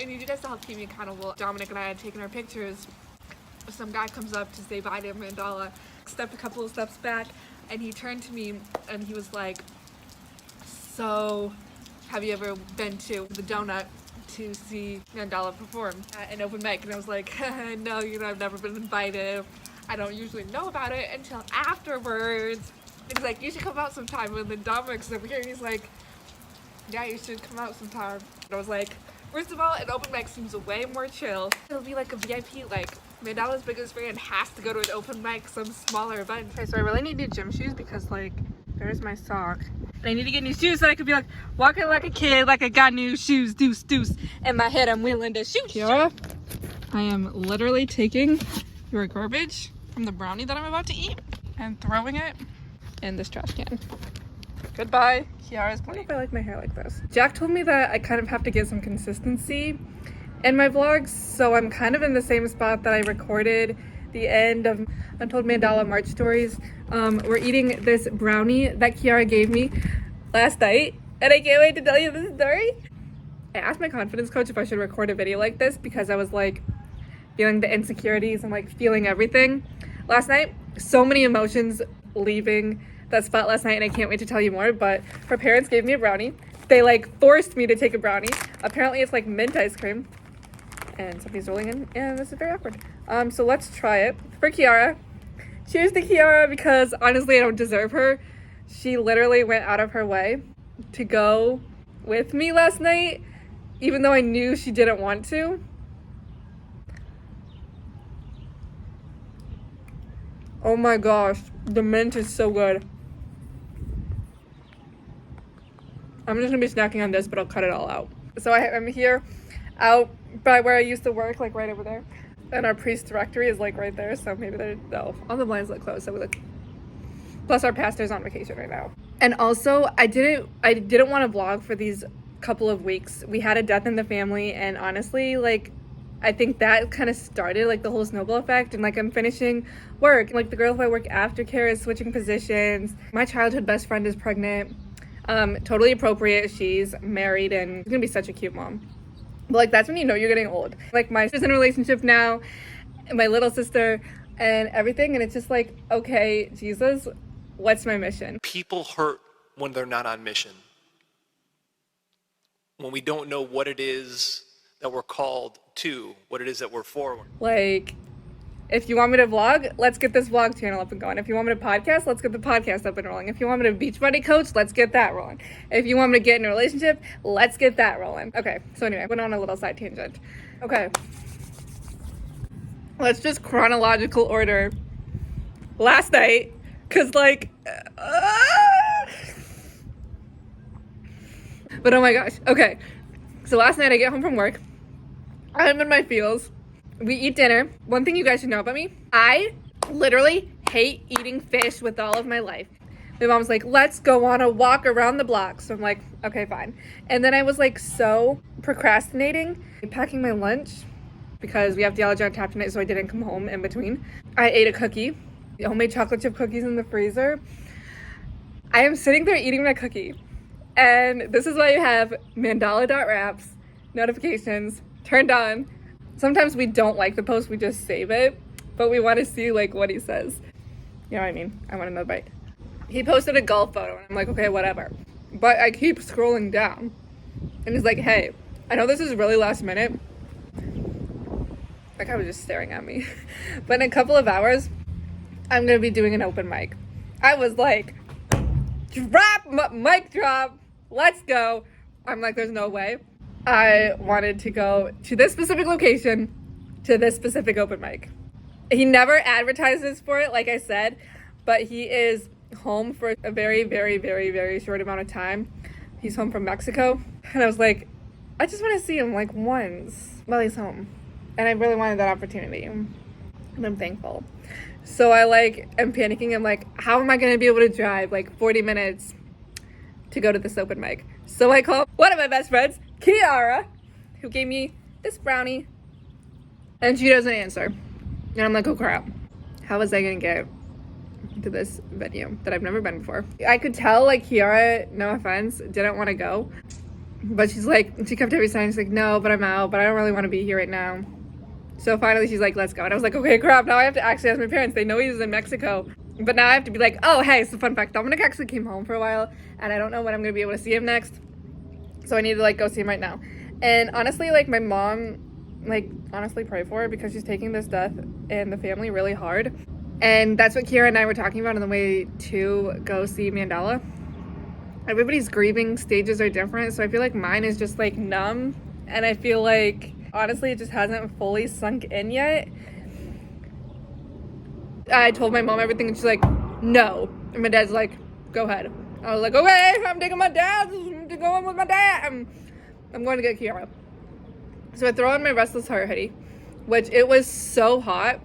I need you guys to help keep me accountable. Dominic and I had taken our pictures. Some guy cocomes up to say bye to Mandala, stepped a couple of steps back, and he turned to me and he was like, so have you ever been to the Donut to see Mandala perform at an open mic? And I was like, no, I've never been invited. I don't usually know about it until afterwards. And he's like, you should come out sometime. And then Dominic's over here and he's like, yeah, you should come out sometime. And I was like, first of all, an open mic seems way more chill. It'll be like a VIP, like Mandala's biggest fan has to go to an open mic, some smaller event. Okay, so I really need new gym shoes because like, there's my sock. I need to get new shoes so I could be like, walking like a kid, like I got new shoes, deuce. In my head, I'm willing to shoot. Kiara, I am literally taking your garbage from the brownie that I'm about to eat and throwing it in this trash can. Goodbye. Kiara's playing. I don't know if I like my hair like this. Jack told me that I kind of have to get some consistency in my vlogs, so I'm kind of in the same spot that I recorded the end of Untold Mandala March stories. We're eating this brownie that Kiara gave me last night, and I can't wait to tell you this story. I asked my confidence coach if I should record a video like this because I was like feeling the insecurities and like feeling everything last night. So many emotions leaving that spot last night, and I can't wait to tell you more. But her parents gave me a brownie. They like forced me to take a brownie. Apparently it's like mint ice cream, and something's rolling in, and this is very awkward. So let's try it for Kiara. Cheers to Kiara, because honestly I don't deserve her. She literally went out of her way to go with me last night, even though I knew she didn't want to. Oh my gosh, the mint is so good. I'm just gonna be snacking on this, but I'll cut it all out. So I'm here out by where I used to work, like right over there. And our priest directory is like right there, so maybe no, all the blinds look closed, so we look. Plus our pastor's on vacation right now. And also, I didn't want to vlog for these couple of weeks. We had a death in the family, and honestly, like, I think that kind of started like the whole snowball effect. And like, I'm finishing work, like the girl who I work aftercare is switching positions. My childhood best friend is pregnant. Totally appropriate. She's married and she's gonna be such a cute mom. But like, that's when you know you're getting old. Like, my sister's in a relationship now, and my little sister, and everything. And it's just like, okay, Jesus, what's my mission? People hurt when they're not on mission. When we don't know what it is that we're called to, what it is that we're for. Like, if you want me to vlog, let's get this vlog channel up and going. If you want me to podcast, let's get the podcast up and rolling. If you want me to beach buddy coach, let's get that rolling. If you want me to get in a relationship, let's get that rolling. Okay, so anyway, I went on a little side tangent. Okay. Let's just chronological order last night, because like, but oh my gosh. Okay, so last night I get home from work. I'm in my feels. We eat dinner. One thing you guys should know about me, I literally hate eating fish with all of my life. My mom's like, let's go on a walk around the block. So I'm like, okay, fine. And then I was like so procrastinating, packing my lunch because we have theology on tap tonight, so I didn't come home in between. I ate a cookie, homemade chocolate chip cookies in the freezer. I am sitting there eating my cookie. And this is why you have Mandala.wraps, notifications turned on. Sometimes we don't like the post, we just save it, but we want to see like what he says. You know what I mean? I want another bite. He posted a golf photo, and I'm like, okay, whatever. But I keep scrolling down, and he's like, hey, I know this is really last minute. That guy was just staring at me. But in a couple of hours, I'm going to be doing an open mic. I was like, mic drop, let's go. I'm like, there's no way. I wanted to go to this specific location, to this specific open mic. He never advertises for it, like I said, but he is home for a very, very, very, very short amount of time. He's home from Mexico. And I was like, I just want to see him like once while he's home. And I really wanted that opportunity. And I'm thankful. So I like am panicking. I'm like, how am I going to be able to drive like 40 minutes to go to this open mic? So I call one of my best friends, Kiara, who gave me this brownie, and she doesn't answer. And I'm like, oh crap, how was I gonna get to this venue that I've never been before? I could tell like Kiara, no offense, didn't want to go. But she's like, she kept every sign. She's like, no, but I'm out, but I don't really want to be here right now. So finally she's like, let's go. And I was like, okay, crap, now I have to actually ask my parents. They know he was in Mexico. But now I have to be like, oh, hey, it's a fun fact. Dominic actually came home for a while, and I don't know when I'm going to be able to see him next. So I need to, like, go see him right now. And honestly, like, my mom, like, honestly pray for her because she's taking this death in the family really hard. And that's what Kira and I were talking about on the way to go see Mandala. Everybody's grieving stages are different, so I feel like mine is just, like, numb. And I feel like, honestly, it just hasn't fully sunk in yet. I told my mom everything, and she's like, no. And my dad's like, go ahead. I was like, okay, I'm taking my dad to go in with my dad. I'm going to get Kiara. So I throw on my Restless Heart hoodie, which it was so hot.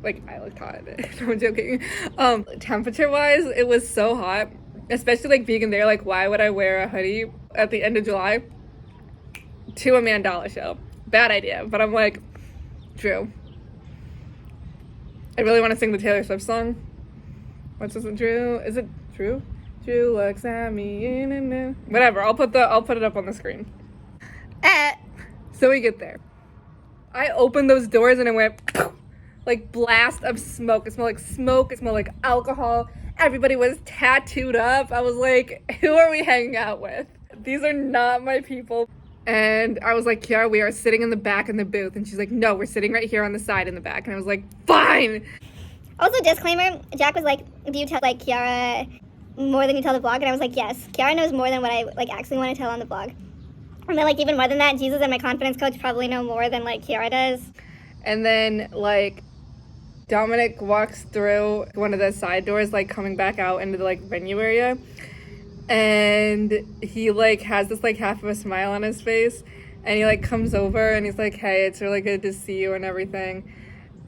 Like, I looked hot. I'm joking. Temperature-wise, it was so hot. Especially, like, being there, like, why would I wear a hoodie at the end of July to a Mandala show? Bad idea. But I'm like, true. I really want to sing the Taylor Swift song. What's this one? Drew? Is it Drew? Drew looks at me. Whatever. I'll put it up on the screen. So we get there. I opened those doors and it went like blast of smoke. It smelled like smoke. It smelled like alcohol. Everybody was tattooed up. I was like, who are we hanging out with? These are not my people. And I was like, Kiara, we are sitting in the back in the booth. And she's like, no, we're sitting right here on the side in the back. And I was like, fine. Also, disclaimer, Jack was like, do you tell, like, Kiara more than you tell the vlog? And I was like, yes. Kiara knows more than what I, like, actually want to tell on the vlog. And then, like, even more than that, Jesus and my confidence coach probably know more than, like, Kiara does. And then, like, Dominic walks through one of the side doors, like, coming back out into the, like, venue area. And he, like, has this, like, half of a smile on his face. And he, like, comes over and he's like, hey, it's really good to see you and everything.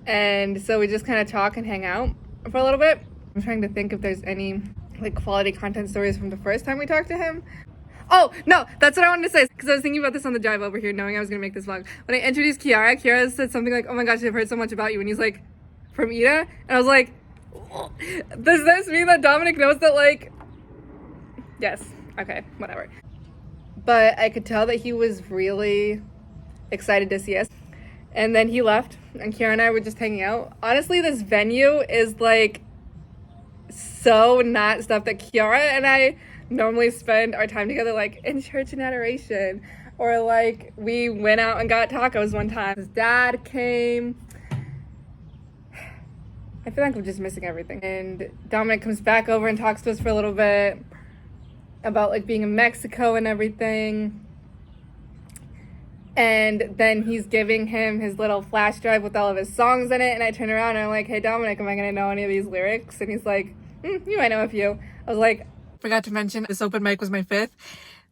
And so we just kind of talk and hang out for a little bit. I'm trying to think if there's any, like, quality content stories from the first time we talked to him. Oh, no, that's what I wanted to say. Because I was thinking about this on the drive over here, knowing I was going to make this vlog. When I introduced Kiara, Kiara said something like, oh my gosh, I've heard so much about you. And he's like, from Ida? And I was like, does this mean that Dominic knows that, like, yes, okay, whatever. But I could tell that he was really excited to see us. And then he left, and Kiara and I were just hanging out. Honestly, this venue is, like, so not stuff that Kiara and I normally spend our time together, like, in church and adoration. Or, like, we went out and got tacos one time. His dad came. I feel like I'm just missing everything. And Dominic comes back over and talks to us for a little bit about, like, being in Mexico and everything. And then he's giving him his little flash drive with all of his songs in it. And I turn around and I'm like, hey, Dominic, am I going to know any of these lyrics? And he's like, you might know a few. I was like, forgot to mention, this open mic was my 5th.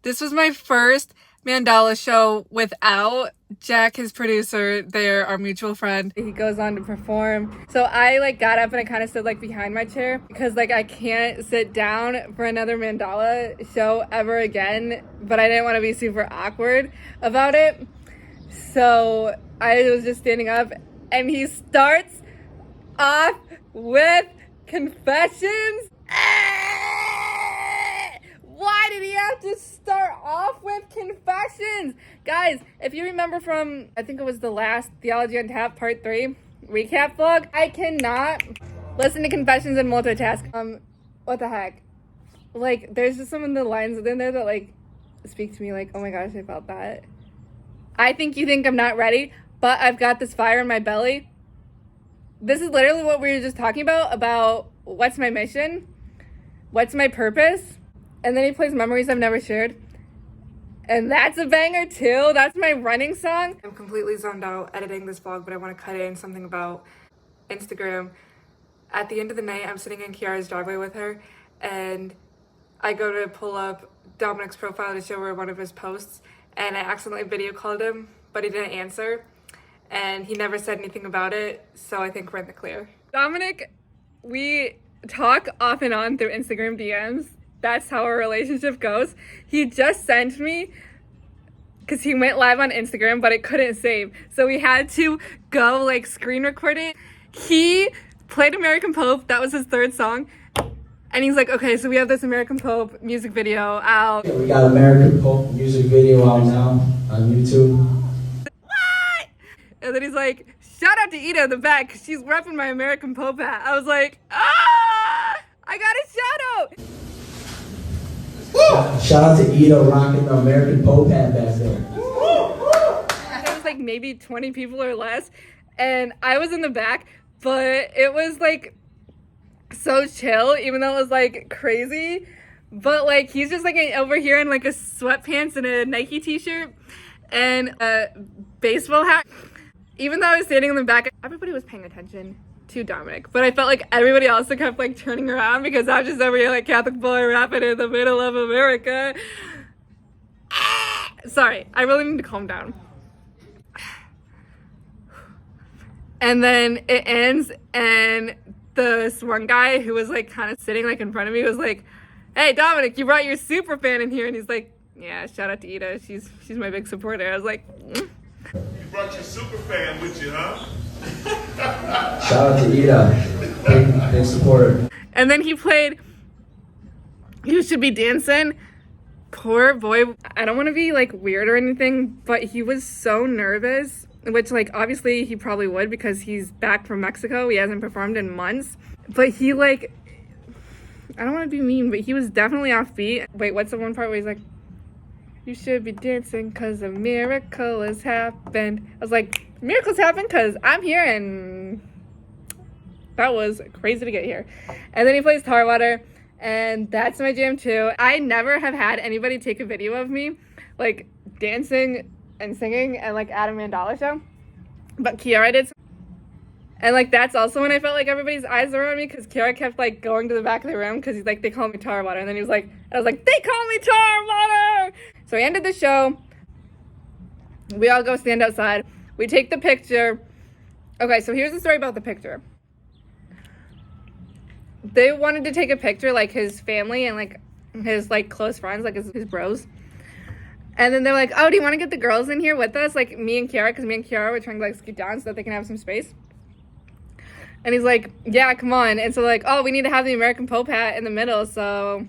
This was my first Mandala show without Jack, his producer, there, our mutual friend. He goes on to perform. So I, like, got up and I kind of stood, like, behind my chair because, like, I can't sit down for another Mandala show ever again, but I didn't want to be super awkward about it. So I was just standing up and he starts off with Confessions. Why did he have to start off with Confessions? Guys, if you remember from, I think it was the last Theology on Tap Part 3 recap vlog, I cannot listen to Confessions and multitask. What the heck? Like, there's just some of the lines in there that, like, speak to me, like, oh my gosh, I felt that. I think you think I'm not ready, but I've got this fire in my belly. This is literally what we were just talking about what's my mission? What's my purpose? And then he plays Memories I've Never Shared. And that's a banger too. That's my running song. I'm completely zoned out editing this vlog, but I want to cut in something about Instagram. At the end of the night, I'm sitting in Kiara's driveway with her, and I go to pull up Dominic's profile to show her one of his posts, and I accidentally video called him, but he didn't answer, and he never said anything about it, so I think we're in the clear. Dominic, we talk off and on through Instagram DMs. That's how our relationship goes. He just sent me, because he went live on Instagram, but it couldn't save. So we had to go, like, screen record it. He played American Pope. That was his 3rd song. And he's like, okay, so we have this American Pope music video out. We got American Pope music video out now on YouTube. What? And then he's like, shout out to Ida in the back, 'cause she's repping my American Pope hat. I was like, ah, I got a shout out. Shout out to Ida rocking the American Pope hat back there. There was like maybe 20 people or less, and I was in the back, but it was like so chill, even though it was like crazy. But like he's just like over here in like a sweatpants and a Nike t-shirt and a baseball hat. Even though I was standing in the back, everybody was paying attention to Dominic, but I felt like everybody also kept like turning around because I was just over here like Catholic boy rapping in the middle of America. Sorry, I really need to calm down. And then it ends, and this one guy who was like kind of sitting like in front of me was like, hey Dominic, you brought your super fan in here. And he's like, yeah, shout out to Ida, she's my big supporter. I was like, You brought your super fan with you, huh? Shout out to Ida, big supporter. And then he played You Should Be Dancing. Poor boy. I don't want to be like weird or anything, but he was so nervous, which like obviously he probably would because he's back from Mexico. He hasn't performed in months, but he like, I don't want to be mean, but he was definitely offbeat. Wait, what's the one part where he's like, you should be dancing because a miracle has happened. I was like, miracles happen because I'm here, and that was crazy to get here. And then he plays Tar Water, and that's my jam too. I never have had anybody take a video of me like dancing and singing and like at a mandala show, but Kiara did. And like that's also when I felt like everybody's eyes were on me because Kiara kept like going to the back of the room because he's like, they call me Tar Water. And then he was like, I was like, they call me Tar Water. So we ended the show. We all go stand outside. We take the picture. Okay, so here's the story about the picture. They wanted to take a picture, like his family and like his like close friends, like his bros. And then they're like, oh, do you want to get the girls in here with us? Like me and Kiara, because me and Kiara were trying to like scoot down so that they can have some space. And he's like, yeah, come on. And so like, oh, we need to have the American Pope hat in the middle. So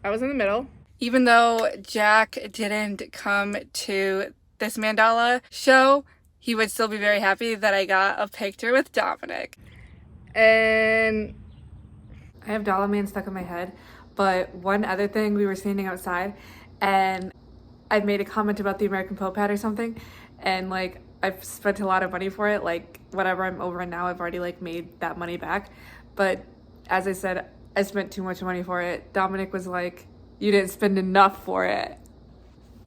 I was in the middle. Even though Jack didn't come to this mandala show, he would still be very happy that I got a picture with Dominic. And I have Dollar Man stuck in my head. But one other thing, we were standing outside and I made a comment about the American Pope hat or something. And like, I've spent a lot of money for it. Like whatever I'm over now, I've already like made that money back. But as I said, I spent too much money for it. Dominic was like, you didn't spend enough for it.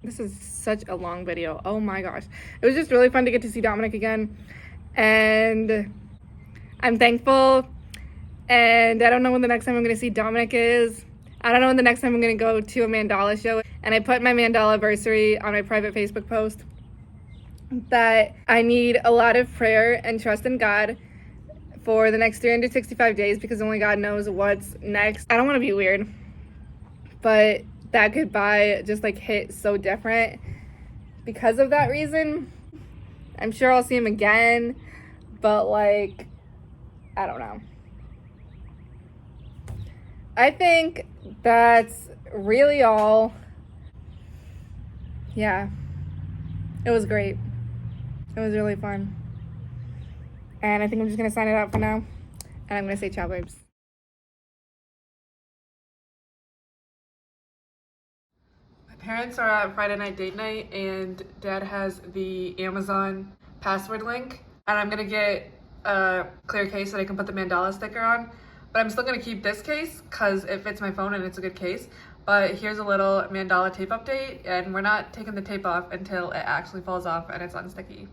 This is such a long video. Oh my gosh. It was just really fun to get to see Dominic again. And I'm thankful. And I don't know when the next time I'm going to see Dominic is. I don't know when the next time I'm going to go to a mandala show. And I put my mandala anniversary on my private Facebook post that I need a lot of prayer and trust in God for the next 365 days because only God knows what's next. I don't want to be weird, but that goodbye just like hit so different because of that reason. I'm sure I'll see him again, but like, I don't know. I think that's really all. Yeah, it was great. It was really fun. And I think I'm just gonna sign it out for now. And I'm gonna say ciao, babes. My parents are at Friday night date night and Dad has the Amazon password link. And I'm gonna get a clear case that I can put the mandala sticker on. But I'm still gonna keep this case because it fits my phone and it's a good case. But here's a little mandala tape update, and we're not taking the tape off until it actually falls off and it's unsticky.